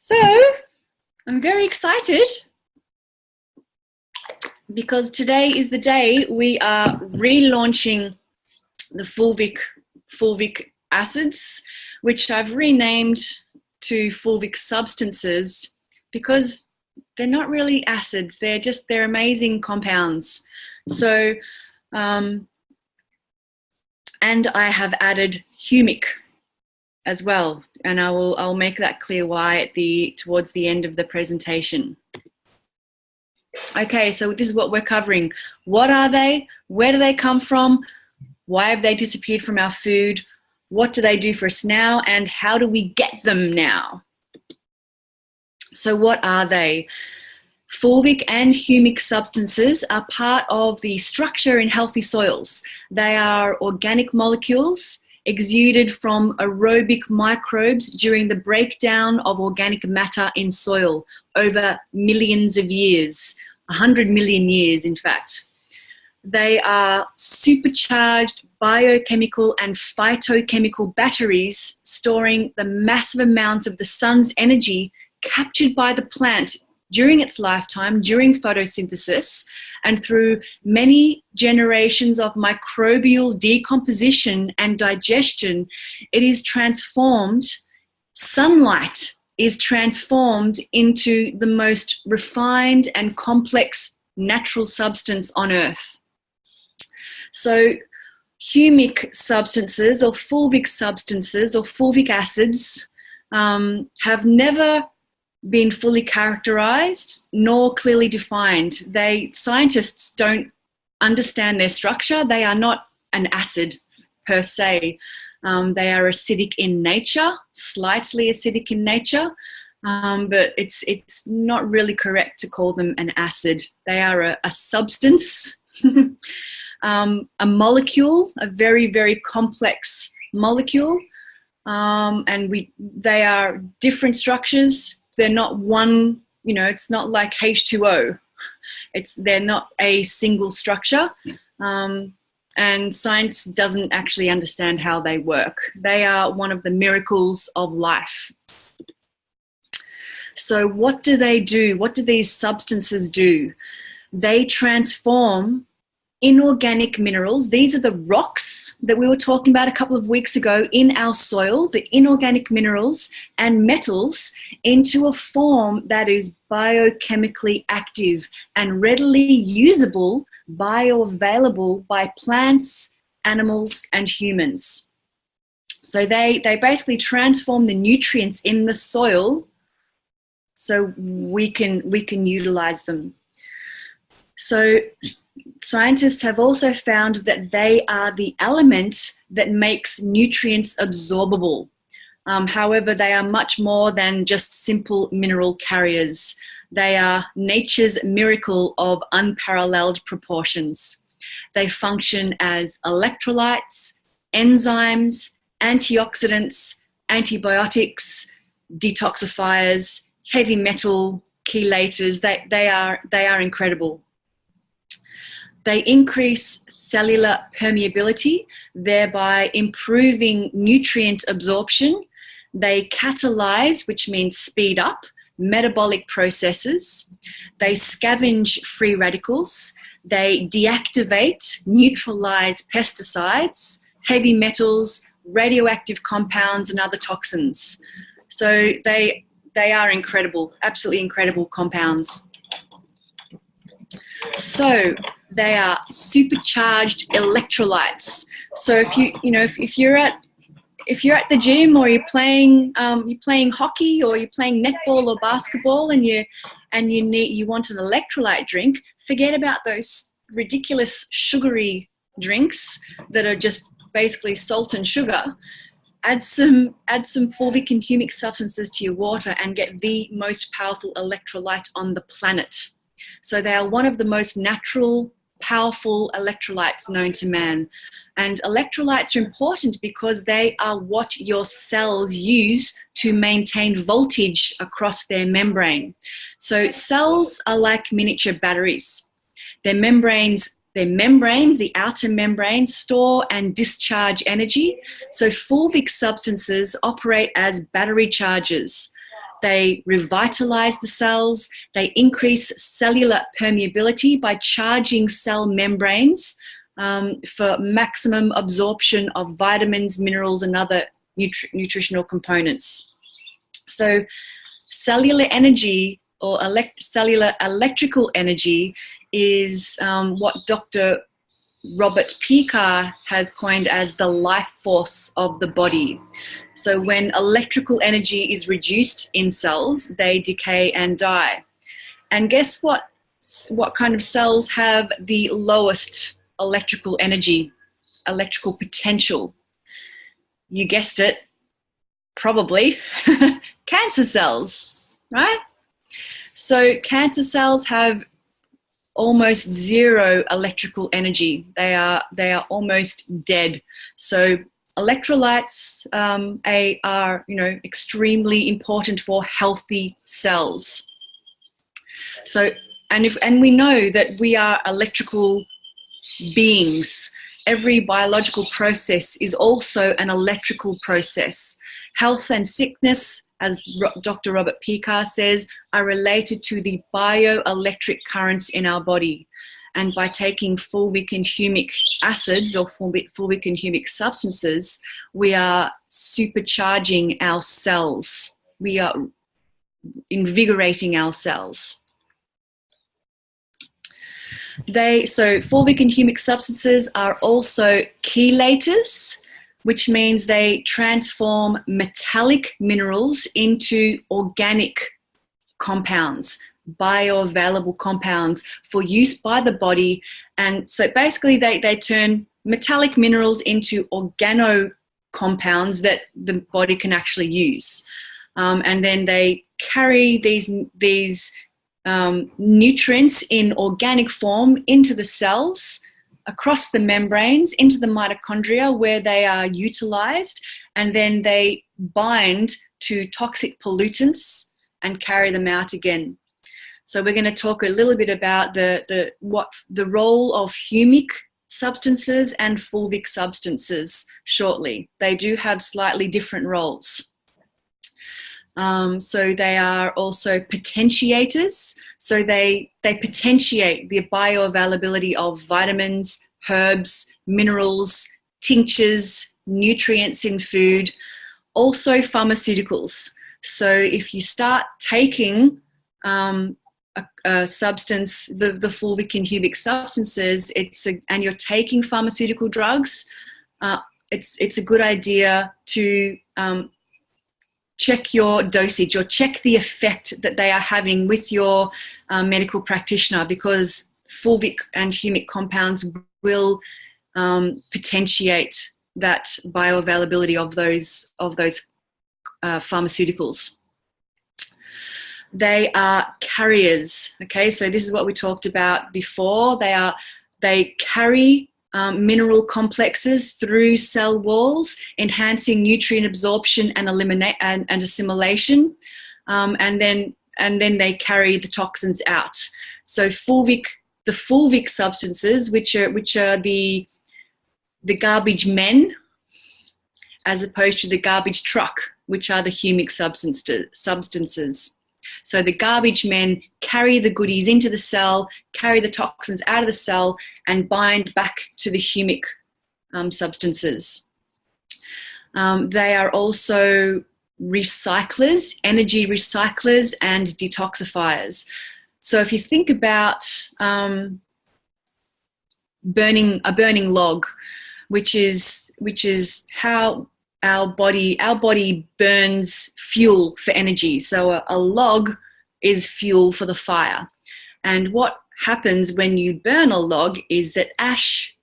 So I'm very excited because today is the day we are relaunching the Fulvic acids, which I've renamed to Fulvic Substances because they're not really acids, they're amazing compounds. So, and I have added humic as well, and I'll make that clear why towards the end of the presentation. Okay, so this is what we're covering. What are they? Where do they come from? Why have they disappeared from our food? What do they do for us now? And how do we get them now? So what are they? Fulvic and humic substances are part of the structure in healthy soils. They are organic molecules exuded from aerobic microbes during the breakdown of organic matter in soil over millions of years, 100 million years in fact. They are supercharged biochemical and phytochemical batteries storing the massive amounts of the sun's energy captured by the plant during its lifetime, during photosynthesis, and through many generations of microbial decomposition and digestion, it is transformed, sunlight is transformed into the most refined and complex natural substance on Earth. So humic substances or fulvic substances or fulvic acids have never been fully characterized nor clearly defined. Scientists don't understand their structure. They are not an acid per se. They are acidic in nature, slightly acidic in nature, but it's not really correct to call them an acid. They are a substance, a molecule, a very, very complex molecule, and they are different structures. They're not one, it's not like H2O. They're not a single structure. And science doesn't actually understand how they work. They are one of the miracles of life. So what do they do? What do these substances do? They transform inorganic minerals. These are the rocks that we were talking about a couple of weeks ago in our soil, the inorganic minerals and metals, into a form that is biochemically active and readily usable, bioavailable by plants, animals, and humans. So they basically transform the nutrients in the soil so we can utilize them. So scientists have also found that they are the element that makes nutrients absorbable. However, they are much more than just simple mineral carriers. They are nature's miracle of unparalleled proportions. They function as electrolytes, enzymes, antioxidants, antibiotics, detoxifiers, heavy metal chelators. They are incredible. They increase cellular permeability, thereby improving nutrient absorption. They catalyze, which means speed up, metabolic processes. They scavenge free radicals. They deactivate, neutralize pesticides, heavy metals, radioactive compounds, and other toxins. So they are incredible, absolutely incredible compounds. So they are supercharged electrolytes. So if you're at the gym or you're playing hockey or you're playing netball or basketball and you want an electrolyte drink, forget about those ridiculous sugary drinks that are just basically salt and sugar. Add some fulvic and humic substances to your water and get the most powerful electrolyte on the planet. So they are one of the most natural, powerful electrolytes known to man. And electrolytes are important because they are what your cells use to maintain voltage across their membrane. So cells are like miniature batteries. Their membranes, the outer membranes, store and discharge energy. So fulvic substances operate as battery chargers. They revitalize the cells. They increase cellular permeability by charging cell membranes for maximum absorption of vitamins, minerals, and other nutritional components. So cellular energy, or cellular electrical energy, is what Dr. Robert Picar has coined as the life force of the body. So when electrical energy is reduced in cells, they decay and die. And guess what? What kind of cells have the lowest electrical energy, electrical potential? You guessed it, probably cancer cells, right? So cancer cells have almost zero electrical energy. They are almost dead. So electrolytes are extremely important for healthy cells. So and we know that we are electrical beings. Every biological process is also an electrical process. Health and sickness, as Dr. Robert Picar says, are related to the bioelectric currents in our body. And by taking fulvic and humic acids, or fulvic and humic substances, we are supercharging our cells. We are invigorating our cells. So fulvic and humic substances are also chelators, which means they transform metallic minerals into organic compounds, bioavailable compounds for use by the body. And so basically they turn metallic minerals into organo compounds that the body can actually use. And then they carry these nutrients in organic form into the cells, across the membranes, into the mitochondria, where they are utilized, and then they bind to toxic pollutants and carry them out again. So we're going to talk a little bit about the role of humic substances and fulvic substances shortly. They do have slightly different roles. So they are also potentiators. So they potentiate the bioavailability of vitamins, herbs, minerals, tinctures, nutrients in food, also pharmaceuticals. So if you start taking a substance, the fulvic and humic substances, and you're taking pharmaceutical drugs, it's a good idea to check your dosage, or check the effect that they are having with your medical practitioner, because fulvic and humic compounds will potentiate that bioavailability of those pharmaceuticals. They are carriers. Okay, so this is what we talked about before. They carry mineral complexes through cell walls, enhancing nutrient absorption and assimilation, and then they carry the toxins out. So the fulvic substances, which are the garbage men, as opposed to the garbage truck, which are the humic substances. So the garbage men carry the goodies into the cell, carry the toxins out of the cell, and bind back to the humic substances. They are also recyclers, energy recyclers, and detoxifiers. So if you think about burning log, which is how our body burns fuel for energy. So a log is fuel for the fire. And what happens when you burn a log is that ash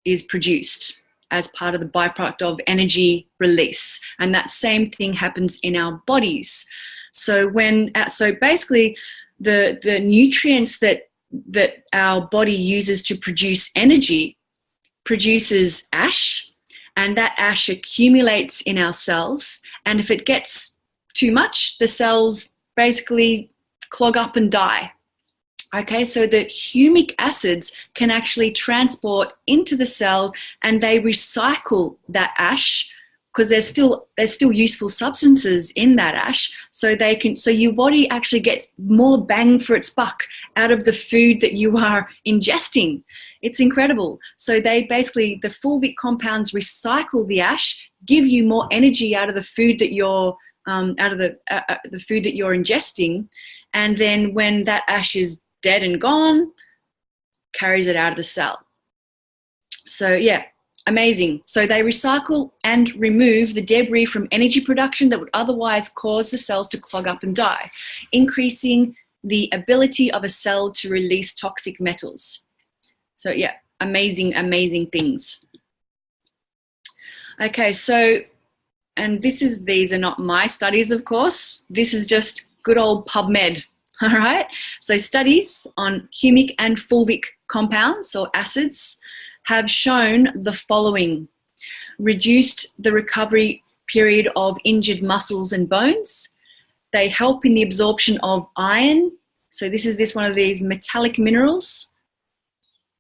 is produced as part of the byproduct of energy release. And that same thing happens in our bodies. So basically the nutrients that our body uses to produce energy produces ash, and that ash accumulates in our cells. And if it gets too much, the cells basically clog up and die. Okay, so the humic acids can actually transport into the cells, and they recycle that ash because there's still useful substances in that ash, so your body actually gets more bang for its buck out of the food that you are ingesting. It's incredible. So the fulvic compounds recycle the ash, give you more energy out of the food that you're the food that you're ingesting, and then when that ash is dead and gone, carries it out of the cell. So yeah, amazing. So they recycle and remove the debris from energy production that would otherwise cause the cells to clog up and die, increasing the ability of a cell to release toxic metals. So yeah, amazing, amazing things. Okay, so, and these are not my studies, of course. This is just good old PubMed, all right? So studies on humic and fulvic compounds or acids have shown the following: reduced the recovery period of injured muscles and bones. They help in the absorption of iron. So this is one of these metallic minerals,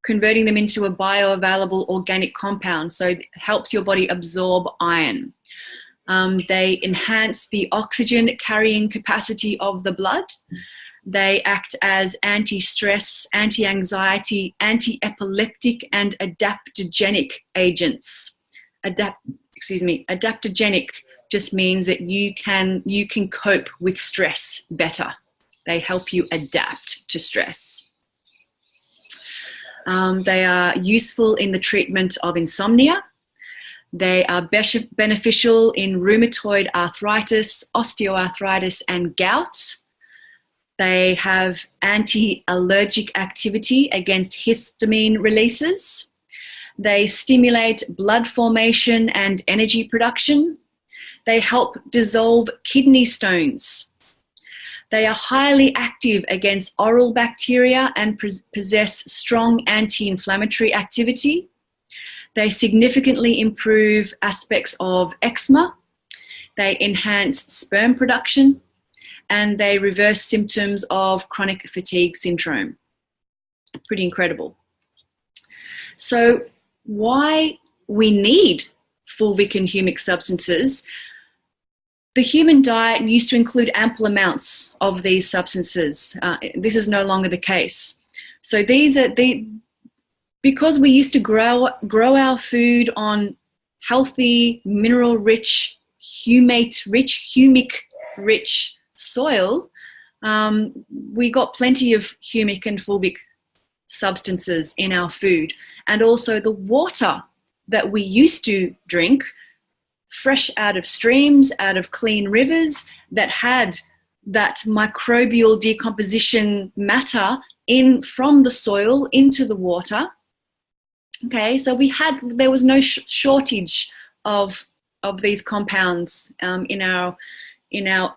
converting them into a bioavailable organic compound. So it helps your body absorb iron. They enhance the oxygen carrying capacity of the blood. They act as anti-stress, anti-anxiety, anti-epileptic, and adaptogenic agents. Adaptogenic just means that you can cope with stress better. They help you adapt to stress. They are useful in the treatment of insomnia. They are beneficial in rheumatoid arthritis, osteoarthritis, and gout. They have anti-allergic activity against histamine releases. They stimulate blood formation and energy production. They help dissolve kidney stones. They are highly active against oral bacteria and possess strong anti-inflammatory activity. They significantly improve aspects of eczema. They enhance sperm production, and they reverse symptoms of chronic fatigue syndrome. Pretty incredible. So why we need fulvic and humic substances? The human diet used to include ample amounts of these substances. This is no longer the case. So because we used to grow our food on healthy, mineral-rich, humic-rich soil, we got plenty of humic and fulvic substances in our food. And also the water that we used to drink, fresh out of streams, out of clean rivers, that had that microbial decomposition matter from the soil into the water. Okay, so there was no shortage of these compounds in our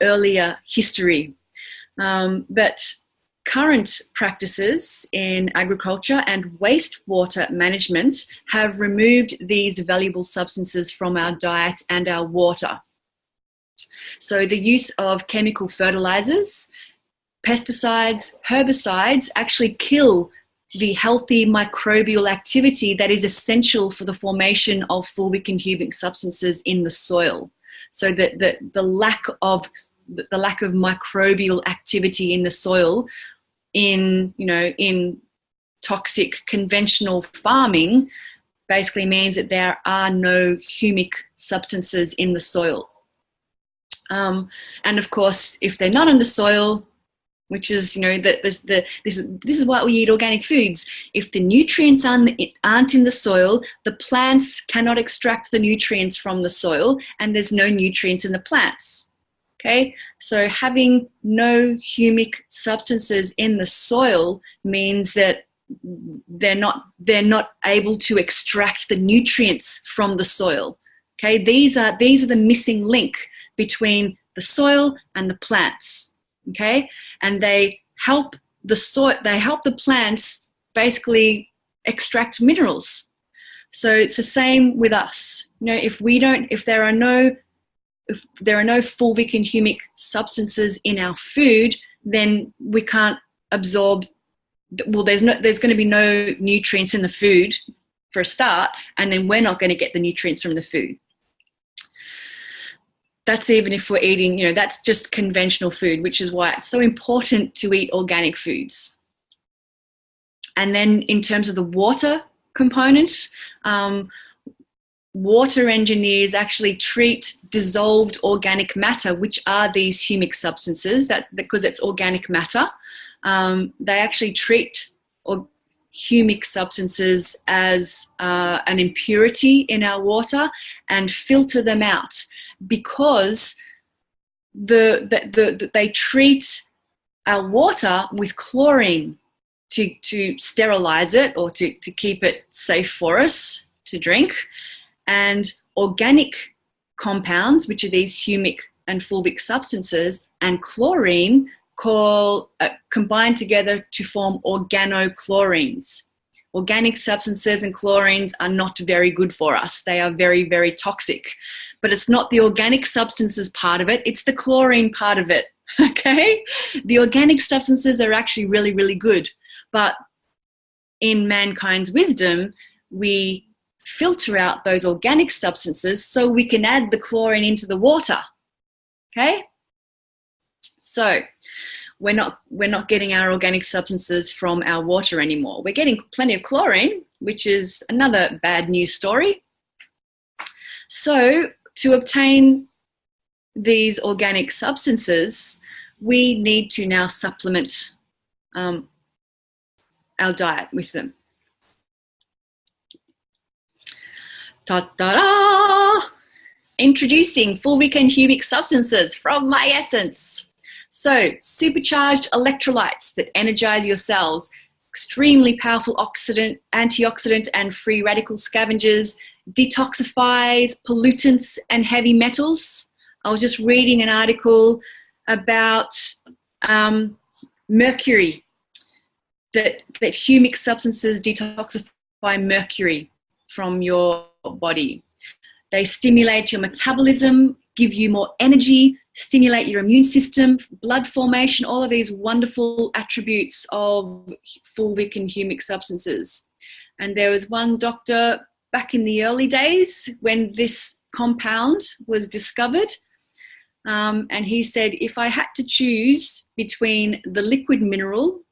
earlier history. But current practices in agriculture and wastewater management have removed these valuable substances from our diet and our water. So the use of chemical fertilizers, pesticides, herbicides actually kill the healthy microbial activity that is essential for the formation of fulvic and humic substances in the soil. So that the lack of microbial activity in the soil in toxic conventional farming basically means that there are no humic substances in the soil. And of course, if they're not in the soil, which is, this is why we eat organic foods. If the nutrients aren't in the soil, the plants cannot extract the nutrients from the soil, and there's no nutrients in the plants. Okay, so having no humic substances in the soil means that they're not able to extract the nutrients from the soil. Okay, these are the missing link between the soil and the plants. Okay, and they help the plants basically extract minerals. So it's the same with us. If there are no fulvic and humic substances in our food, then we can't absorb. Well, there's going to be no nutrients in the food for a start, and then we're not going to get the nutrients from the food. that's even if we're eating, that's just conventional food, which is why it's so important to eat organic foods. And then in terms of the water component, water engineers actually treat dissolved organic matter, which are these humic substances, because it's organic matter. They actually treat humic substances as an impurity in our water and filter them out, because they treat our water with chlorine to sterilize it, or to keep it safe for us to drink. And organic compounds, which are these humic and fulvic substances, and chlorine combine together to form organochlorines. Organic substances and chlorines are not very good for us. They are very, very toxic. But it's not the organic substances part of it, it's the chlorine part of it, okay? The organic substances are actually really, really good. But in mankind's wisdom, we filter out those organic substances so we can add the chlorine into the water, okay? So we're not getting our organic substances from our water anymore. We're getting plenty of chlorine, which is another bad news story. So to obtain these organic substances, we need to now supplement our diet with them. Ta-da! Introducing Fulvic and Humic Substances from My Essence. So, supercharged electrolytes that energize your cells, extremely powerful antioxidant and free radical scavengers, detoxifies pollutants and heavy metals. I was just reading an article about mercury, that humic substances detoxify mercury from your body. They stimulate your metabolism, give you more energy, stimulate your immune system, blood formation, all of these wonderful attributes of fulvic and humic substances. And there was one doctor back in the early days when this compound was discovered, and he said, if I had to choose between the liquid mineral,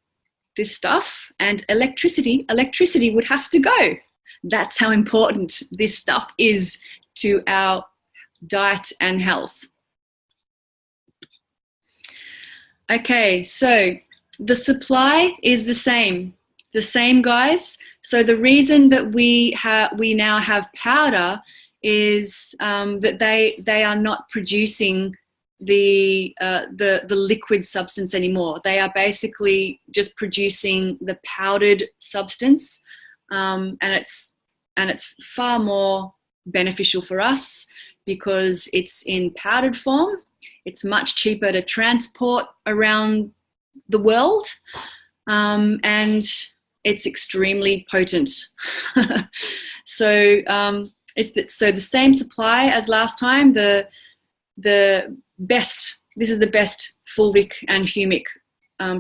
this stuff, and electricity would have to go. That's how important this stuff is to our diet and health. Okay, so the supply is the same guys. So the reason that we now have powder is that they are not producing the liquid substance anymore. They are basically just producing the powdered substance, and it's far more beneficial for us because it's in powdered form. It's much cheaper to transport around the world, and it's extremely potent. So the same supply as last time. This is the best fulvic and humic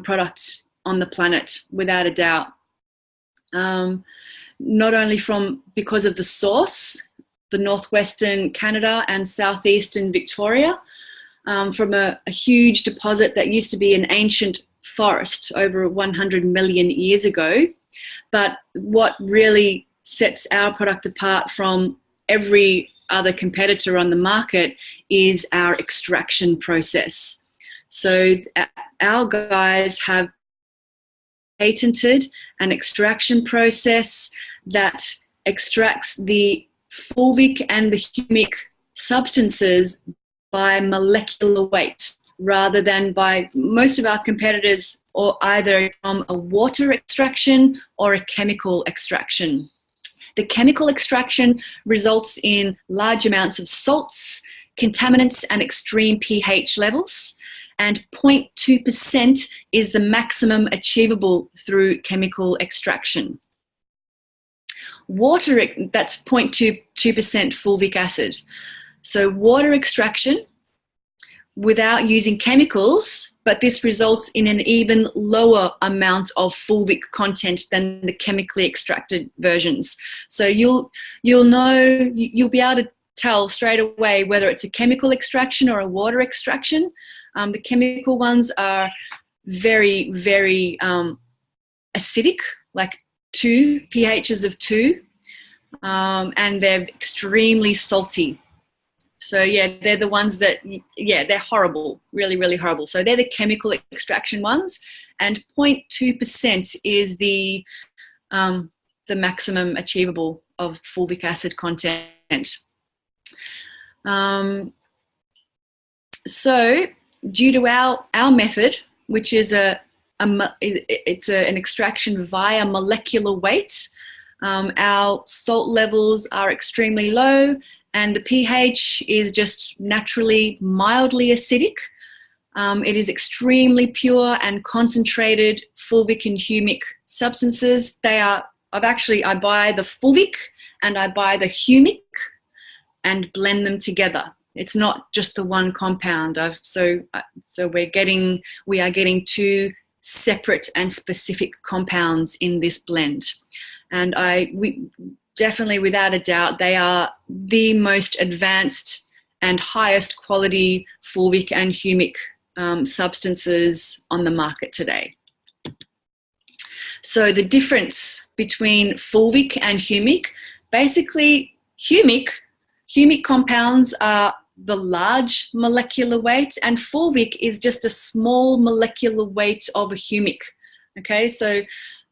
product on the planet, without a doubt. Not only because of the source, the northwestern Canada and southeastern Victoria, from a huge deposit that used to be an ancient forest over 100 million years ago. But what really sets our product apart from every other competitor on the market is our extraction process. So our guys have patented an extraction process that extracts the fulvic and the humic substances by molecular weight, rather than by most of our competitors, or either from a water extraction or a chemical extraction. The chemical extraction results in large amounts of salts, contaminants, and extreme pH levels, and 0.2% is the maximum achievable through chemical extraction. That's 0.2% fulvic acid. So water extraction without using chemicals, but this results in an even lower amount of fulvic content than the chemically extracted versions. So you'll be able to tell straight away whether it's a chemical extraction or a water extraction. The chemical ones are very, very acidic, like 2 pHs of 2, and they're extremely salty. So yeah, they're the ones that, yeah, they're horrible, really, really horrible. So they're the chemical extraction ones, and 0.2% is the maximum achievable of fulvic acid content. So due to our method, which is an extraction via molecular weight, our salt levels are extremely low, and the pH is just naturally mildly acidic. It is extremely pure and concentrated fulvic and humic substances. I buy the fulvic and I buy the humic and blend them together. It's not just the one compound. So we are getting 2 separate and specific compounds in this blend. And we definitely, without a doubt, they are the most advanced and highest quality fulvic and humic substances on the market today. So the difference between fulvic and humic, basically humic compounds are the large molecular weight, and fulvic is just a small molecular weight of a humic. Okay, so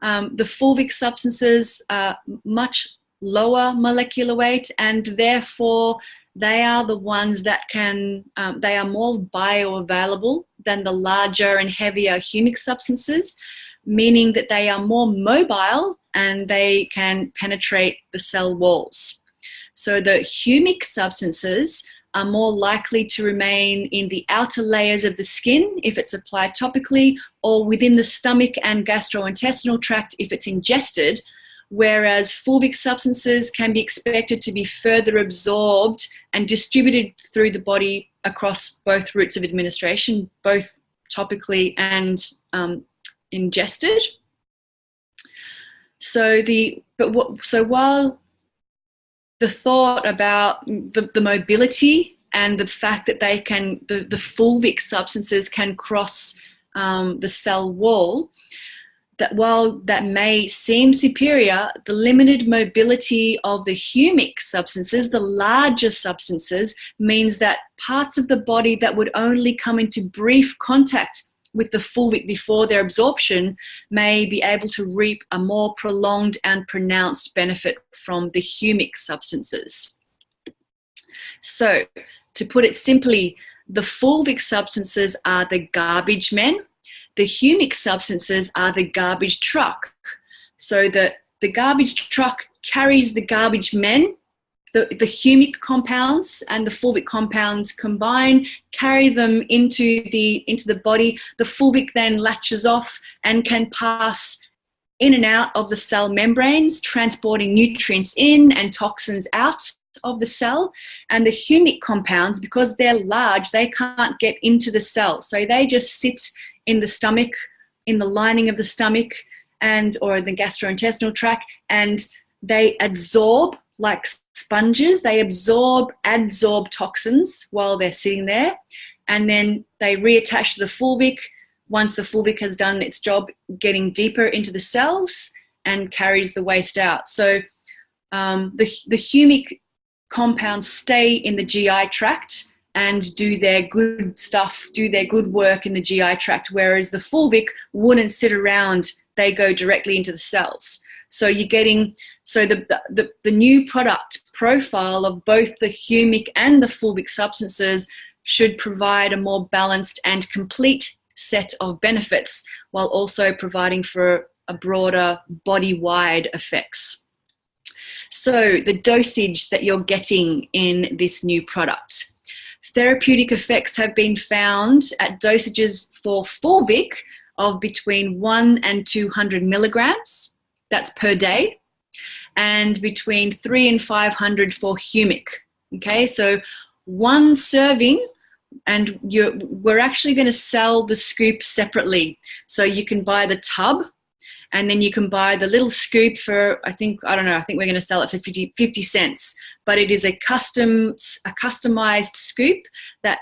the fulvic substances are much lower molecular weight, and therefore they are the ones that they are more bioavailable than the larger and heavier humic substances, meaning that they are more mobile and they can penetrate the cell walls. So the humic substances are more likely to remain in the outer layers of the skin if it's applied topically, or within the stomach and gastrointestinal tract if it's ingested, whereas fulvic substances can be expected to be further absorbed and distributed through the body across both routes of administration, both topically and ingested. So while the thought about the mobility and the fact that the fulvic substances can cross the cell wall, that while that may seem superior, the limited mobility of the humic substances, the larger substances, means that parts of the body that would only come into brief contact with the fulvic before their absorption may be able to reap a more prolonged and pronounced benefit from the humic substances. So, to put it simply, the fulvic substances are the garbage men. The humic substances are the garbage truck. So the garbage truck carries the garbage men. The humic compounds and the fulvic compounds combine, carry them into the body. The fulvic then latches off and can pass in and out of the cell membranes, transporting nutrients in and toxins out of the cell. And the humic compounds, because they're large, they can't get into the cell. So they just sit in the stomach, in the lining of the stomach or the gastrointestinal tract, and they absorb like sponges. They adsorb toxins while they're sitting there, and then they reattach to the fulvic once the fulvic has done its job getting deeper into the cells and carries the waste out. So the humic compounds stay in the GI tract and do their good stuff, do their good work in the GI tract, whereas the fulvic wouldn't sit around, they go directly into the cells. So you're getting, the new product profile of both the humic and the fulvic substances should provide a more balanced and complete set of benefits, while also providing for a broader body-wide effects. So the dosage that you're getting in this new product. Therapeutic effects have been found at dosages for fulvic of between 1 and 200 milligrams, that's per day, and between 3 and 500 for humic. Okay, so one serving, and we're actually going to sell the scoop separately. So you can buy the tub, And then you can buy the little scoop for, I think we're going to sell it for 50 cents. But it is a customized scoop that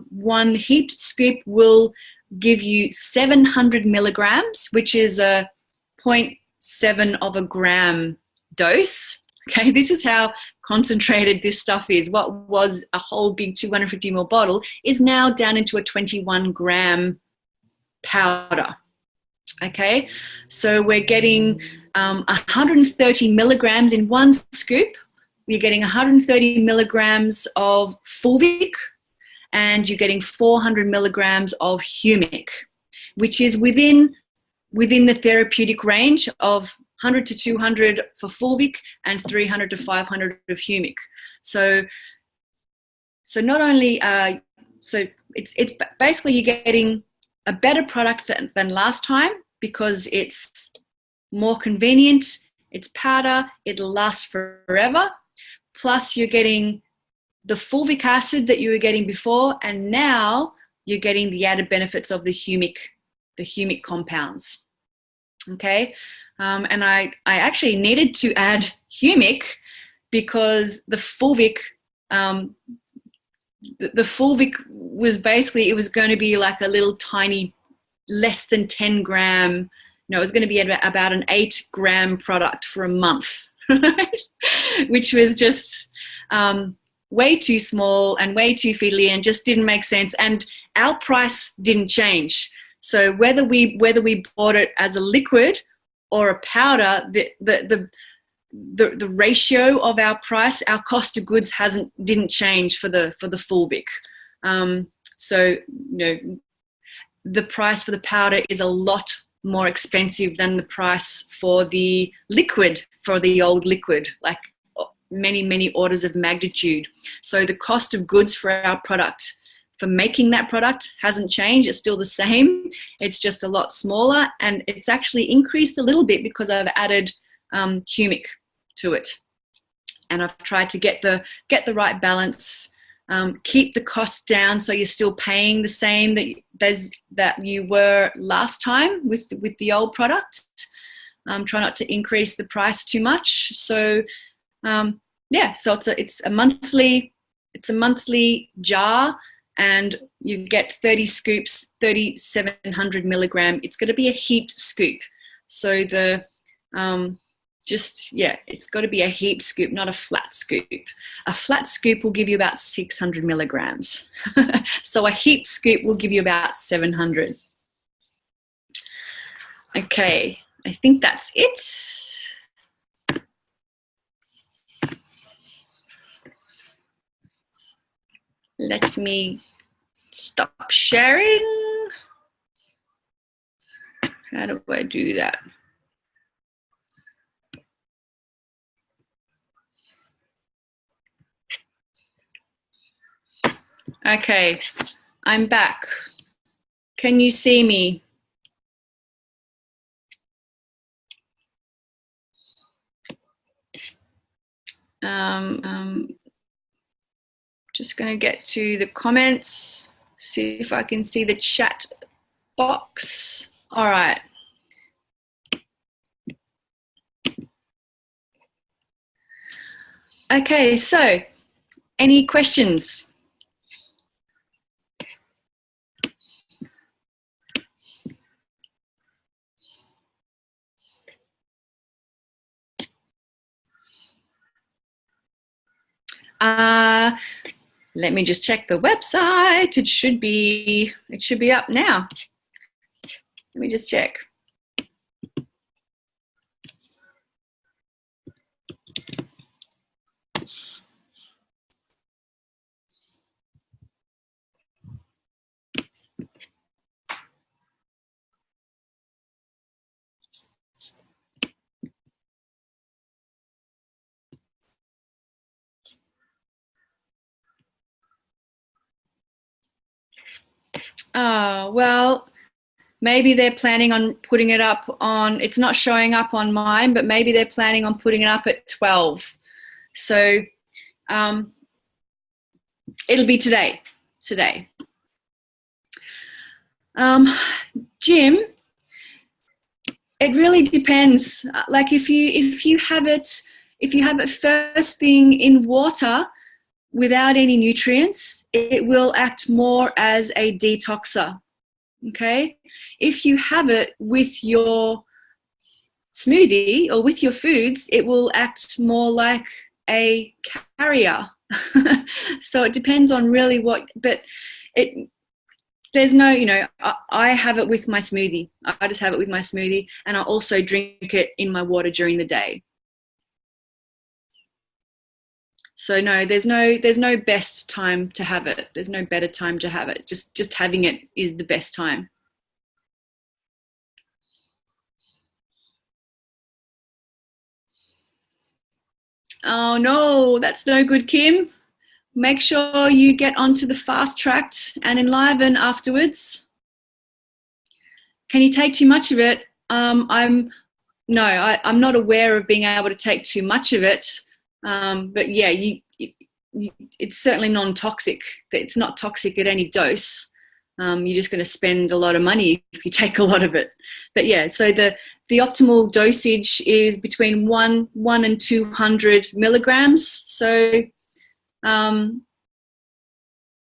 one heaped scoop will give you 700 milligrams, which is a 0.7 of a gram dose. Okay, this is how concentrated this stuff is. What was a whole big 250 ml bottle is now down into a 21 gram powder. Okay, so we're getting 130 milligrams in one scoop. You're getting 130 milligrams of Fulvic, and you're getting 400 milligrams of Humic, which is within the therapeutic range of 100 to 200 for Fulvic and 300 to 500 of Humic. So not only, so it's basically you're getting a better product than last time because it's more convenient, it's powder, it'll last forever. Plus you're getting the fulvic acid that you were getting before, and now you're getting the added benefits of the humic compounds. Okay, and I actually needed to add humic because the fulvic was basically, it was going to be like a little tiny, less than 10 gram. No, it was going to be about an 8 gram product for a month, right? Which was just way too small and way too fiddly and just didn't make sense. And our price didn't change. So whether we bought it as a liquid or a powder, the ratio of our price, our cost of goods didn't change for the Fulvic. So the price for the powder is a lot more expensive than the price for the liquid, for the old liquid, like many orders of magnitude. So the cost of goods for our product, for making that product, hasn't changed. It's still the same. It's just a lot smaller, and it's actually increased a little bit because I've added humic to it, and I've tried to get the right balance, keep the costs down so you're still paying the same that you were last time with the old product. Try not to increase the price too much. So yeah, so it's a monthly jar, and you get 30 scoops, 3,700 milligram. It's going to be a heaped scoop. So it's got to be a heaped scoop, not a flat scoop. A flat scoop will give you about 600 milligrams. So a heaped scoop will give you about 700. Okay, I think that's it. Let me stop sharing. How do I do that? Okay, I'm back. Can you see me? Just going to get to the comments, see if I can see the chat box. All right. Okay, so any questions? Let me just check the website. It should be up now. Let me just check. Oh, well, maybe they're planning on putting it up on, it's not showing up on mine, but maybe they're planning on putting it up at 12. So it'll be today. Jim, It really depends. Like if you have it first thing in water without any nutrients, it will act more as a detoxer. Okay? If you have it with your smoothie or with your foods, it will act more like a carrier. So it depends on really what, but there's no, I have it with my smoothie. I just have it with my smoothie, and I also drink it in my water during the day. So no, there's no best time to have it. There's no better time to have it. Just having it is the best time. Oh no, that's no good, Kim. Make sure you get onto the fast track and enliven afterwards. Can you take too much of it? I'm not aware of being able to take too much of it. But yeah, it's certainly non-toxic. It's not toxic at any dose. You're just going to spend a lot of money if you take a lot of it. But yeah, so the optimal dosage is between 1 and 200 milligrams. So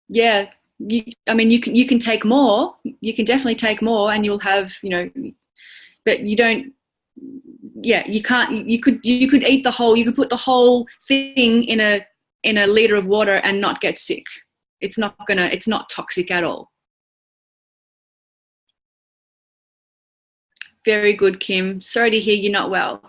yeah, you can take more. You can definitely take more, and you'll have, but you don't. Yeah, you can't. You could eat the whole. You could put the whole thing in a liter of water and not get sick. It's not toxic at all. Very good, Kim. Sorry to hear you're not well.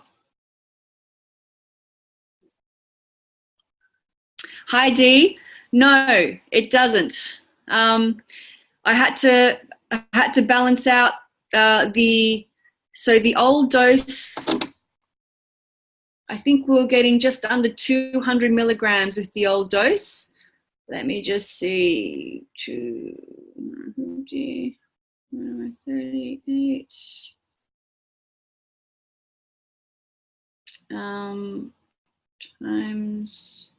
Hi, Dee. No, it doesn't. I had to balance out the old dose. I think we were getting just under 200 milligrams with the old dose. Let me just see. 250, 38. Times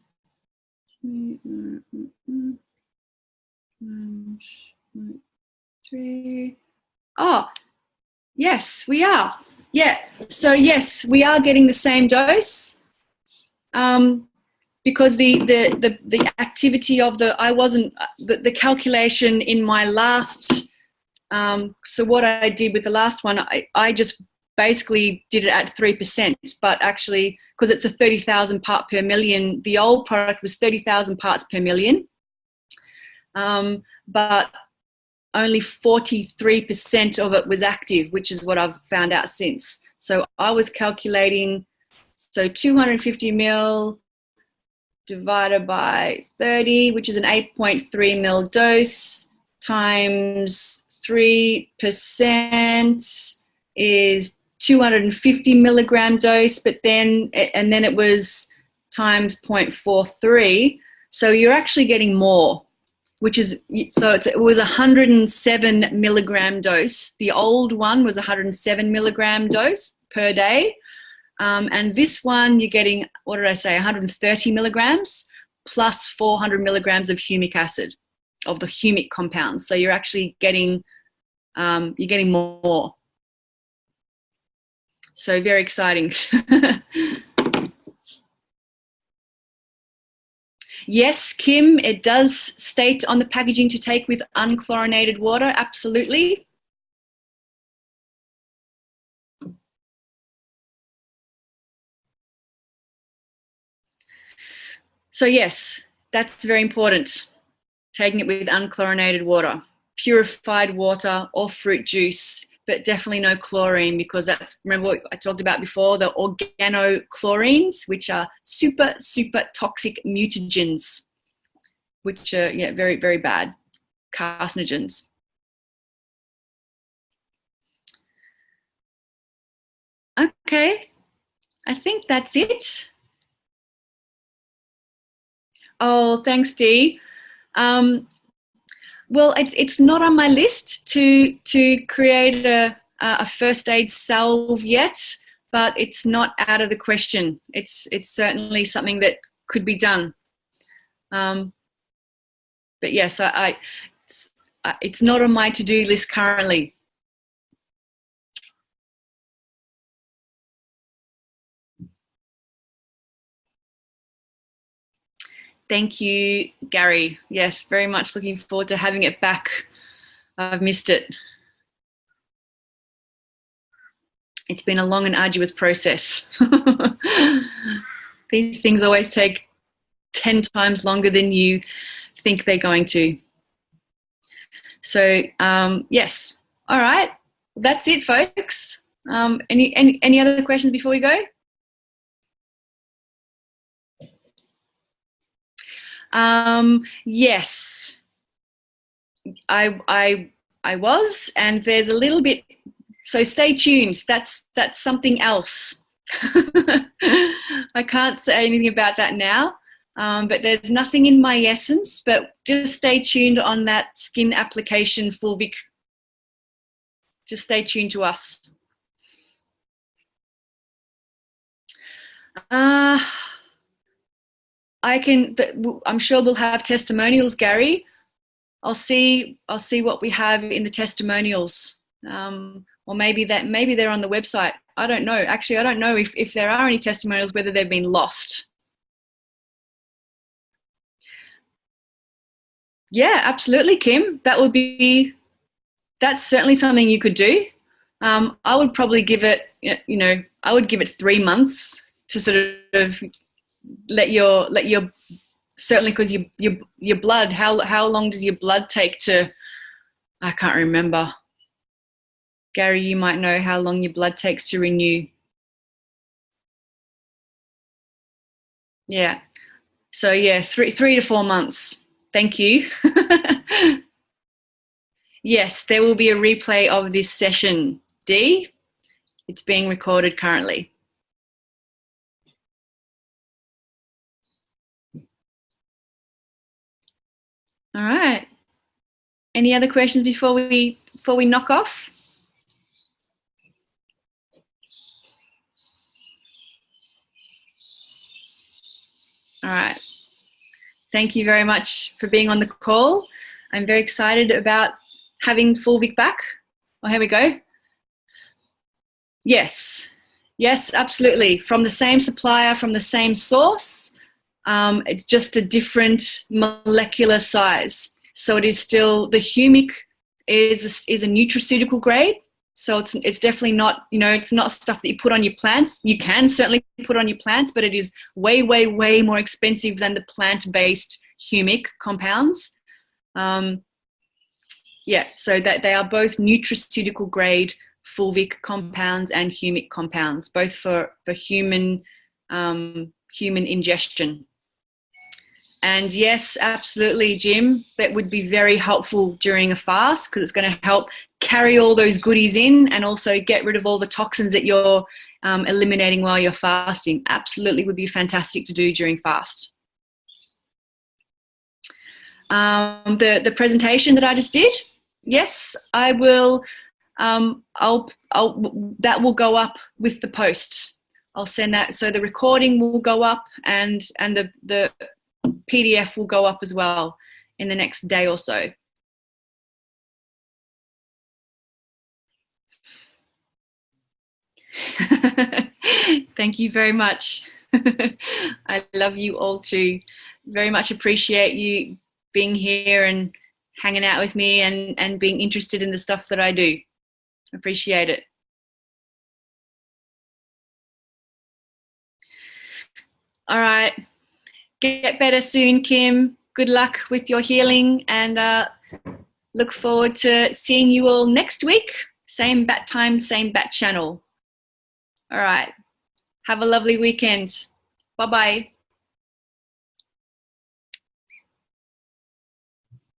3. Oh, yes, we are. Yeah, so yes, we are getting the same dose. Because the activity of the calculation in my last. So what I did with the last one, I just basically did it at 3%, but actually, because it's a 30,000 part per million, the old product was 30,000 parts per million, but only 43% of it was active, which is what I've found out since. So I was calculating, 250 mil divided by 30, which is an 8.3 mil dose, times 3% is 250 milligram dose, and then it was times 0.43. So you're actually getting more, it was 107 milligram dose. The old one was 107 milligram dose per day. And this one, you're getting, 130 milligrams plus 400 milligrams of humic acid, of the humic compounds. So you're actually getting, more. So very exciting. Yes, Kim, it does state on the packaging to take with unchlorinated water. Absolutely. So yes, that's very important. Taking it with unchlorinated water, purified water or fruit juice, but definitely no chlorine, because remember what I talked about before, the organochlorines, which are super, super toxic mutagens, which are very, very bad carcinogens. Okay, I think that's it. Oh, thanks, Dee. Well, it's not on my list to create a first aid salve yet, but it's not out of the question. It's certainly something that could be done. But yes, it's not on my to-do list currently. Thank you, Gary. Yes, very much looking forward to having it back. I've missed it. It's been a long and arduous process. These things always take 10 times longer than you think they're going to. So, yes. All right. That's it, folks. Any other questions before we go? Yes, I was, and there's a little bit, so stay tuned. That's something else. I can't say anything about that now, but there's nothing in my essence, but just stay tuned on that skin application Fulvic. Just stay tuned to us. I can, but I'm sure we'll have testimonials, Gary. I'll see what we have in the testimonials, or maybe they're on the website. I don't know. Actually, I don't know if there are any testimonials, whether they've been lost. Yeah, absolutely, Kim. That's certainly something you could do. I would probably give it, I would give it 3 months to sort of let your certainly, because your blood, how long does your blood take to, I can't remember. Gary, you might know how long your blood takes to renew. Yeah. So yeah, 3 to 4 months. Thank you. Yes, there will be a replay of this session, Dee. It's being recorded currently. All right. Any other questions before we knock off? All right. Thank you very much for being on the call. I'm very excited about having Fulvic back. Oh, here we go. Yes, absolutely. From the same supplier, from the same source. It's just a different molecular size. So it is still, the Humic is a nutraceutical grade. So it's definitely not, it's not stuff that you put on your plants. You can certainly put on your plants, but it is way, way, way more expensive than the plant-based Humic compounds. Yeah, so that they are both nutraceutical grade Fulvic compounds and Humic compounds, both for human ingestion. And yes, absolutely, Jim, that would be very helpful during a fast, because it's going to help carry all those goodies in and also get rid of all the toxins that you're eliminating while you're fasting. Absolutely would be fantastic to do during fast. The presentation that I just did, yes, I will. That will go up with the post. I'll send that. So the recording will go up, and the PDF will go up as well in the next day or so. Thank you very much. I love you all too. Very much appreciate you being here and hanging out with me and being interested in the stuff that I do. Appreciate it. All right. Get better soon, Kim. Good luck with your healing, and look forward to seeing you all next week. Same bat time, same bat channel. All right. Have a lovely weekend. Bye-bye.